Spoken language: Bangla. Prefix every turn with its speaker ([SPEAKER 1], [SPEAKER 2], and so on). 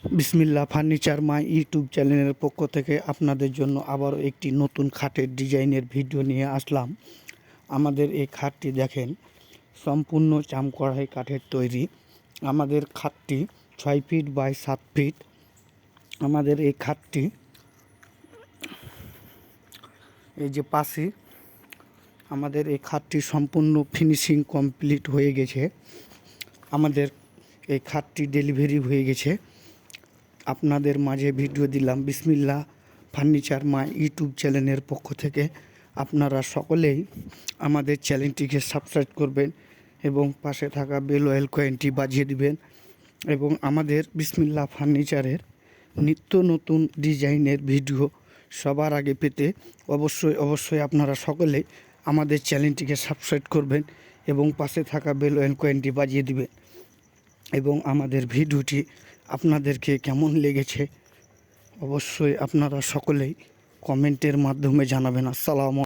[SPEAKER 1] বিসমিল্লাহ ফার্নিচার মাই ইউটিউব চ্যানেলের পক্ষ থেকে আপনাদের জন্য আবারও একটি নতুন খাটের ডিজাইনের ভিডিও নিয়ে আসলাম। আমাদের এই খাটটি দেখেন, সম্পূর্ণ চামকড়াই কাঠের তৈরি। আমাদের খাটটি 6 ফিট বাই 7 ফিট। আমাদের এই খাটটি এই যে পাশে আমাদের এই খাটটি সম্পূর্ণ ফিনিশিং কমপ্লিট হয়ে গেছে। আমাদের এই খাটটি ডেলিভারি হয়ে গেছে। আপনাদের মাঝে ভিডিও দিলাম বিসমিল্লাহ ফার্নিচার মাই ইউটিউব চ্যানেলের পক্ষ থেকে। আপনারা সকলেই আমাদের চ্যানেলটিকে সাবস্ক্রাইব করবেন এবং পাশে থাকা বেল আইকনটি বাজিয়ে দিবেন এবং আমাদের বিসমিল্লাহ ফার্নিচারের নিত্য নতুন ডিজাইনের ভিডিও সবার আগে পেতে অবশ্যই আপনারা সকলেই আমাদের চ্যানেলটিকে সাবস্ক্রাইব করবেন এবং পাশে থাকা বেল আইকনটি বাজিয়ে দিবেন। এবং আমাদের ভিডিওটি আপনাদেরকে কেমন লেগেছে অবশ্যই আপনারা সকলেই কমেন্টের মাধ্যমে জানাবেন। আসসালামু